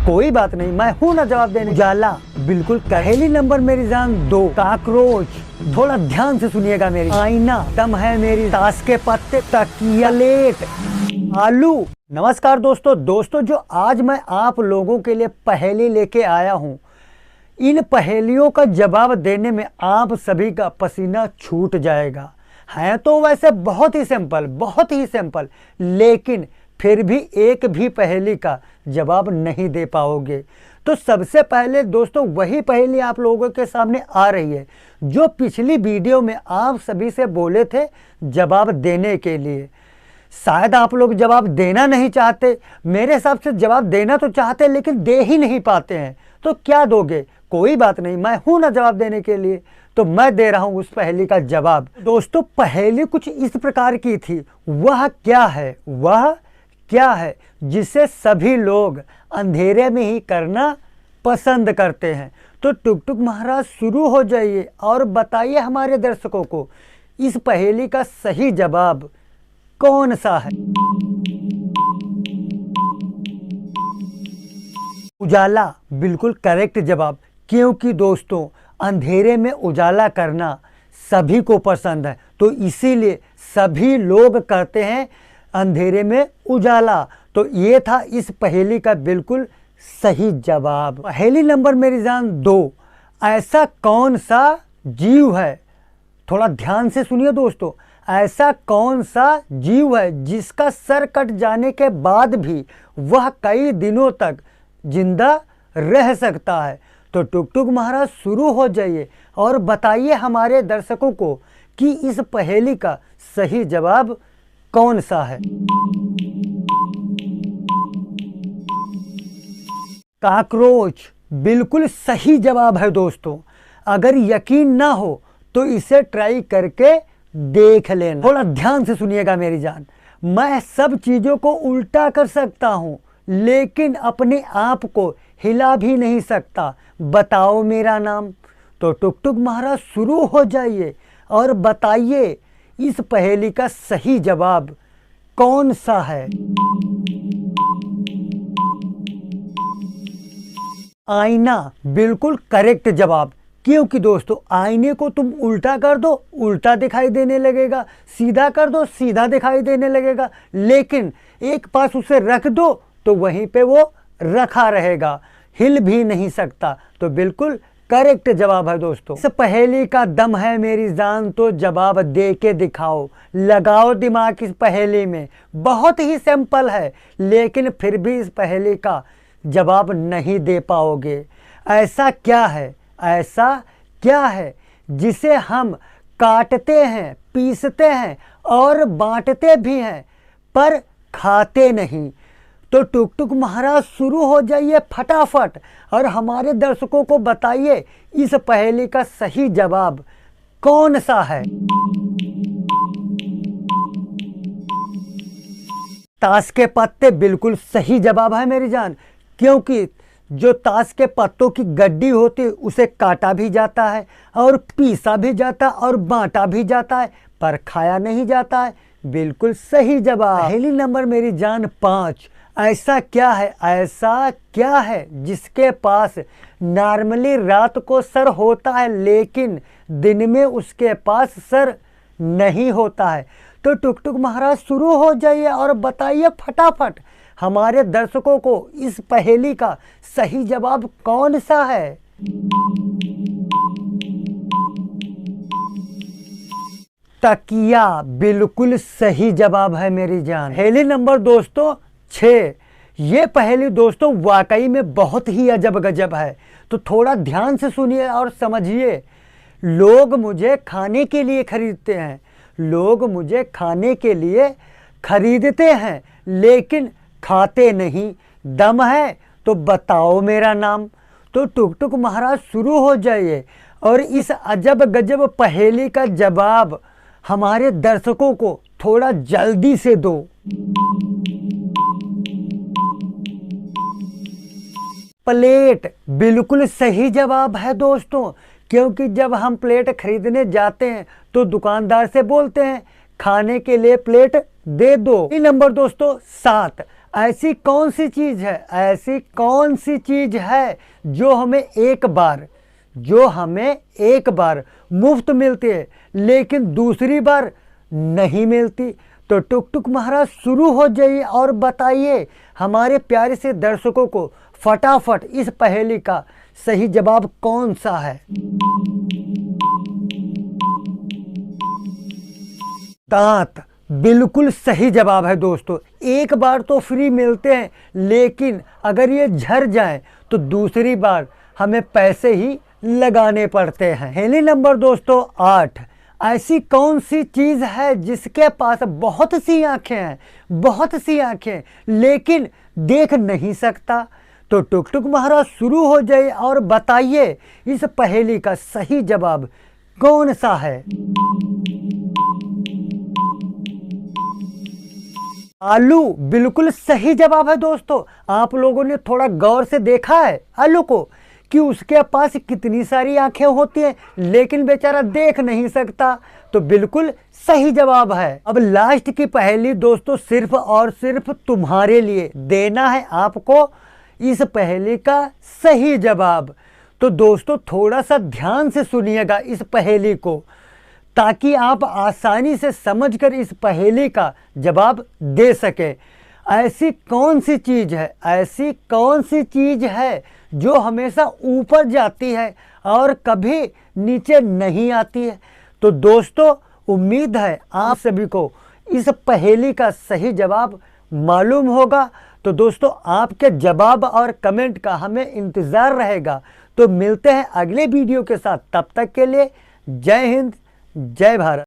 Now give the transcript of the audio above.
कोई बात नहीं, मैं हूं ना जवाब देने। उजाला बिल्कुल। पहेली नंबर मेरी जान 2, काकरोच। थोड़ा ध्यान से सुनिएगा मेरी। आईना, दम है मेरी, ताश के पत्ते, तकिया, प्लेट, आलू। नमस्कार दोस्तों जो आज मैं आप लोगों के लिए पहेली लेके आया हूं, इन पहेलियों का जवाब देने में आप सभी का पसीना छूट जाएगा। है तो वैसे बहुत ही सिंपल, लेकिन फिर भी एक भी पहेली का जवाब नहीं दे पाओगे। तो सबसे पहले दोस्तों वही पहेली आप लोगों के सामने आ रही है जो पिछली वीडियो में आप सभी से बोले थे जवाब देने के लिए। शायद आप लोग जवाब देना नहीं चाहते, मेरे हिसाब से जवाब देना तो चाहते लेकिन दे ही नहीं पाते हैं। तो क्या दोगे? कोई बात नहीं, मैं हूं ना जवाब देने के लिए, तो मैं दे रहा हूं उस पहेली का जवाब। दोस्तों पहेली कुछ इस प्रकार की थी। वह क्या है जिसे सभी लोग अंधेरे में ही करना पसंद करते हैं? तो टुक टुक महाराज शुरू हो जाइए और बताइए हमारे दर्शकों को इस पहेली का सही जवाब कौन सा है। उजाला बिल्कुल करेक्ट जवाब, क्योंकि दोस्तों अंधेरे में उजाला करना सभी को पसंद है, तो इसीलिए सभी लोग करते हैं अंधेरे में उजाला। तो ये था इस पहेली का बिल्कुल सही जवाब। पहेली नंबर मेरी जान 2, ऐसा कौन सा जीव है, थोड़ा ध्यान से सुनिए दोस्तों, ऐसा कौन सा जीव है जिसका सर कट जाने के बाद भी वह कई दिनों तक जिंदा रह सकता है? तो टुक टुक महाराज शुरू हो जाइए और बताइए हमारे दर्शकों को कि इस पहेली का सही जवाब कौन सा है। काकरोच बिल्कुल सही जवाब है दोस्तों। अगर यकीन ना हो तो इसे ट्राई करके देख लेना। थोड़ा ध्यान से सुनिएगा मेरी जान। मैं सब चीजों को उल्टा कर सकता हूं लेकिन अपने आप को हिला भी नहीं सकता, बताओ मेरा नाम। तो टुक टुक महाराज शुरू हो जाइए और बताइए इस पहेली का सही जवाब कौन सा है। आईना बिल्कुल करेक्ट जवाब, क्योंकि दोस्तों आईने को तुम उल्टा कर दो उल्टा दिखाई देने लगेगा, सीधा कर दो सीधा दिखाई देने लगेगा, लेकिन एक पास उसे रख दो तो वहीं पे वो रखा रहेगा, हिल भी नहीं सकता। तो बिल्कुल करेक्ट जवाब है दोस्तों। इस पहेली का दम है मेरी जान, तो जवाब दे के दिखाओ, लगाओ दिमाग इस पहेली में। बहुत ही सिंपल है लेकिन फिर भी इस पहेली का जवाब नहीं दे पाओगे। ऐसा क्या है जिसे हम काटते हैं, पीसते हैं और बांटते भी हैं पर खाते नहीं? तो टुक टुक महाराज शुरू हो जाइए फटाफट और हमारे दर्शकों को बताइए इस पहेली का सही जवाब कौन सा है। ताश के पत्ते बिल्कुल सही जवाब है मेरी जान, क्योंकि जो ताश के पत्तों की गड्डी होती है उसे काटा भी जाता है और पीसा भी जाता है और बांटा भी जाता है पर खाया नहीं जाता है। बिल्कुल सही जवाब। पहेली नंबर मेरी जान 5, ऐसा क्या है जिसके पास नॉर्मली रात को सर होता है लेकिन दिन में उसके पास सर नहीं होता है? तो टुक टुक महाराज शुरू हो जाइए और बताइए फटाफट हमारे दर्शकों को इस पहेली का सही जवाब कौन सा है। तकिया बिल्कुल सही जवाब है मेरी जान। पहेली नंबर दोस्तों 6, ये पहेली दोस्तों वाकई में बहुत ही अजब गजब है, तो थोड़ा ध्यान से सुनिए और समझिए। लोग मुझे खाने के लिए खरीदते हैं लेकिन खाते नहीं, दम है तो बताओ मेरा नाम। तो टुक टुक महाराज शुरू हो जाइए और इस अजब गजब पहेली का जवाब हमारे दर्शकों को थोड़ा जल्दी से दो। प्लेट बिल्कुल सही जवाब है दोस्तों, क्योंकि जब हम प्लेट खरीदने जाते हैं तो दुकानदार से बोलते हैं खाने के लिए प्लेट दे दो। नंबर दोस्तों 7, ऐसी कौन सी चीज़ है, ऐसी कौन सी चीज़ है जो हमें एक बार मुफ्त मिलती है लेकिन दूसरी बार नहीं मिलती। तो टुक टुक महाराज शुरू हो जाइए और बताइए हमारे प्यारे से दर्शकों को फटाफट इस पहेली का सही जवाब कौन सा है। दांत बिल्कुल सही जवाब है दोस्तों। एक बार तो फ्री मिलते हैं लेकिन अगर ये झड़ जाए तो दूसरी बार हमें पैसे ही लगाने पड़ते हैं। पहेली नंबर दोस्तों 8। ऐसी कौन सी चीज़ है जिसके पास बहुत सी आंखें लेकिन देख नहीं सकता। तो टुक टुक महाराज शुरू हो जाए और बताइए इस पहेली का सही जवाब कौन सा है। आलू बिल्कुल सही जवाब है दोस्तों। आप लोगों ने थोड़ा गौर से देखा है आलू को कि उसके पास कितनी सारी आंखें होती हैं लेकिन बेचारा देख नहीं सकता। तो बिल्कुल सही जवाब है। अब लास्ट की पहेली दोस्तों सिर्फ और सिर्फ तुम्हारे लिए, देना है आपको इस पहेली का सही जवाब। तो दोस्तों थोड़ा सा ध्यान से सुनिएगा इस पहेली को ताकि आप आसानी से समझकर इस पहेली का जवाब दे सके। ऐसी कौन सी चीज़ है जो हमेशा ऊपर जाती है और कभी नीचे नहीं आती है। तो दोस्तों उम्मीद है आप सभी को इस पहेली का सही जवाब मालूम होगा। तो दोस्तों आपके जवाब और कमेंट का हमें इंतज़ार रहेगा। तो मिलते हैं अगले वीडियो के साथ, तब तक के लिए जय हिंद जय भारत।